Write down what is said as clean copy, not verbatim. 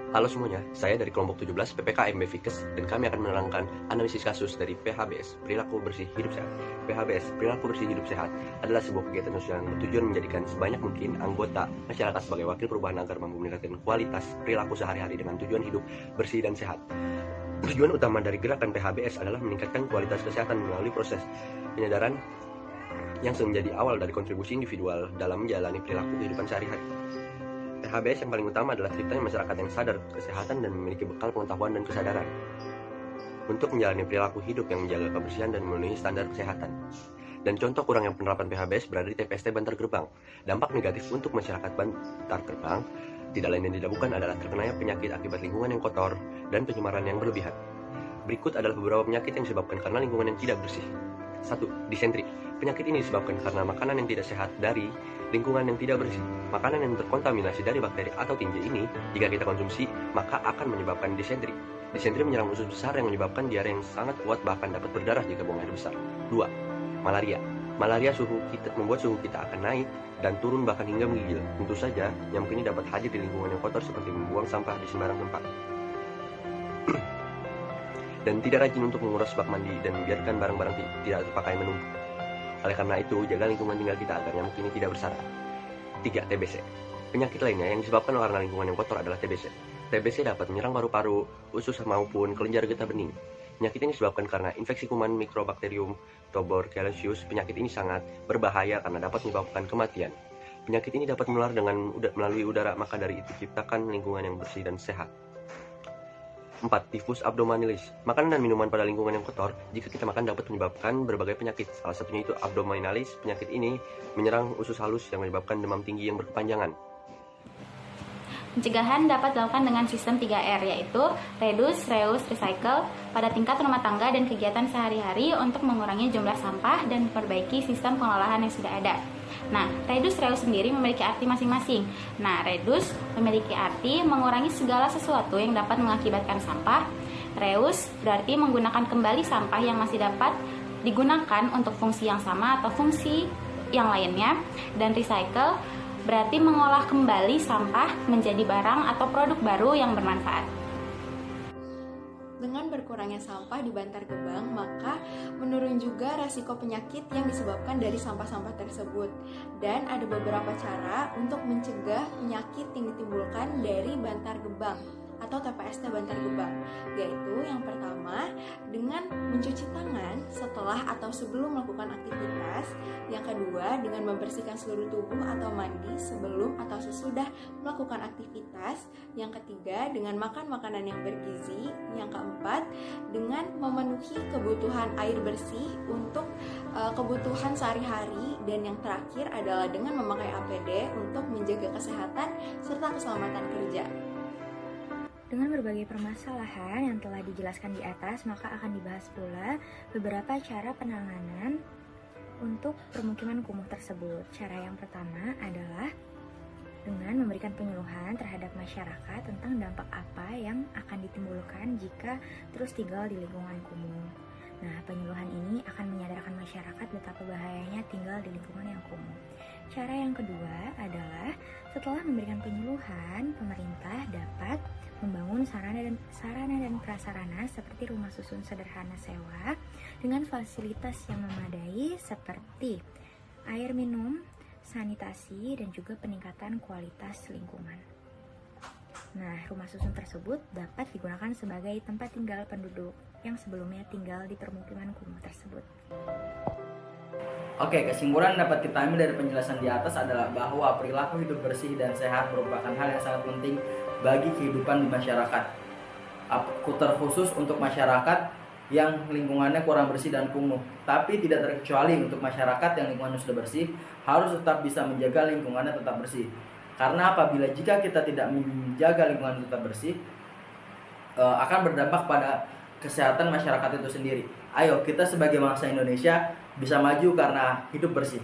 Halo semuanya, saya dari kelompok 17 PPKM Befikes dan kami akan menerangkan analisis kasus dari PHBS, Perilaku Bersih Hidup Sehat. PHBS, Perilaku Bersih Hidup Sehat, adalah sebuah kegiatan sosial yang bertujuan menjadikan sebanyak mungkin anggota masyarakat sebagai wakil perubahan agar mampu meningkatkan kualitas perilaku sehari-hari dengan tujuan hidup bersih dan sehat. Tujuan utama dari gerakan PHBS adalah meningkatkan kualitas kesehatan melalui proses penyadaran yang menjadi awal dari kontribusi individual dalam menjalani perilaku kehidupan sehari-hari. PHBS yang paling utama adalah terciptanya masyarakat yang sadar kesehatan dan memiliki bekal pengetahuan dan kesadaran untuk menjalani perilaku hidup yang menjaga kebersihan dan memenuhi standar kesehatan. Dan contoh kurangnya penerapan PHBS berada di TPST Bantar Gebang. Dampak negatif untuk masyarakat Bantar Gebang tidak lain dan tidak bukan adalah terkenanya penyakit akibat lingkungan yang kotor dan pencemaran yang berlebihan. Berikut adalah beberapa penyakit yang disebabkan karena lingkungan yang tidak bersih. 1. Disentri. Penyakit ini disebabkan karena makanan yang tidak sehat dari lingkungan yang tidak bersih. Makanan yang terkontaminasi dari bakteri atau tinja ini, jika kita konsumsi, maka akan menyebabkan disentri. Disentri menyerang usus besar yang menyebabkan diare yang sangat kuat, bahkan dapat berdarah jika buang air besar. 2. Malaria. Malaria membuat suhu kita akan naik dan turun bahkan hingga menggigil. Tentu saja, nyamuk ini dapat hadir di lingkungan yang kotor seperti membuang sampah di sembarang tempat. Dan tidak rajin untuk menguras bak mandi dan membiarkan barang-barang tidak terpakai menumpuk. Oleh karena itu, jaga lingkungan tinggal kita agar nyamuk ini tidak bersarang. 3. TBC. Penyakit lainnya yang disebabkan karena lingkungan yang kotor adalah TBC. TBC dapat menyerang paru-paru, usus maupun kelenjar getah bening. Penyakit ini disebabkan karena infeksi kuman Microbacterium tuberculosis. Penyakit ini sangat berbahaya karena dapat menyebabkan kematian. Penyakit ini dapat menular melalui udara, maka dari itu ciptakan lingkungan yang bersih dan sehat. 4. Tifus abdominalis. Makanan dan minuman pada lingkungan yang kotor, jika kita makan dapat menyebabkan berbagai penyakit. Salah satunya itu abdominalis. Penyakit ini menyerang usus halus yang menyebabkan demam tinggi yang berkepanjangan. Pencegahan dapat dilakukan dengan sistem 3R, yaitu reduce, reuse, recycle pada tingkat rumah tangga dan kegiatan sehari-hari untuk mengurangi jumlah sampah dan memperbaiki sistem pengelolaan yang sudah ada. Nah, reduce, reuse sendiri memiliki arti masing-masing. Nah, reduce memiliki arti mengurangi segala sesuatu yang dapat mengakibatkan sampah. Reuse berarti menggunakan kembali sampah yang masih dapat digunakan untuk fungsi yang sama atau fungsi yang lainnya. Dan recycle berarti mengolah kembali sampah menjadi barang atau produk baru yang bermanfaat. Dengan berkurangnya sampah di Bantar Gebang, maka menurun juga resiko penyakit yang disebabkan dari sampah-sampah tersebut. Dan ada beberapa cara untuk mencegah penyakit yang ditimbulkan dari Bantar Gebang atau TPST Bantar Gebang, yaitu yang pertama dengan mencuci tangan setelah atau sebelum melakukan aktivitas, yang kedua dengan membersihkan seluruh tubuh atau mandi sebelum atau sesudah melakukan aktivitas, yang ketiga dengan makan makanan yang bergizi, yang keempat dengan memenuhi kebutuhan air bersih untuk kebutuhan sehari-hari, dan yang terakhir adalah dengan memakai APD untuk menjaga kesehatan serta keselamatan kerja. Dengan berbagai permasalahan yang telah dijelaskan di atas, maka akan dibahas pula beberapa cara penanganan untuk permukiman kumuh tersebut. Cara yang pertama adalah dengan memberikan penyuluhan terhadap masyarakat tentang dampak apa yang akan ditimbulkan jika terus tinggal di lingkungan kumuh. Nah, penyuluhan ini akan menyadarkan masyarakat betapa bahayanya tinggal di lingkungan yang kumuh. Cara yang kedua adalah setelah memberikan penyuluhan, pemerintah dapat membangun sarana dan prasarana seperti rumah susun sederhana sewa dengan fasilitas yang memadai seperti air minum, sanitasi, dan juga peningkatan kualitas lingkungan. Nah, rumah susun tersebut dapat digunakan sebagai tempat tinggal penduduk yang sebelumnya tinggal di permukiman kumuh tersebut. Oke, kesimpulan dapat kita ambil dari penjelasan di atas adalah bahwa perilaku hidup bersih dan sehat merupakan hal yang sangat penting bagi kehidupan di masyarakat. Terkhusus untuk masyarakat yang lingkungannya kurang bersih dan kumuh. Tapi tidak terkecuali untuk masyarakat yang lingkungannya sudah bersih, harus tetap bisa menjaga lingkungannya tetap bersih. Karena apabila jika kita tidak menjaga lingkungan tetap bersih, akan berdampak pada kesehatan masyarakat itu sendiri. Ayo kita sebagai bangsa Indonesia bisa maju karena hidup bersih.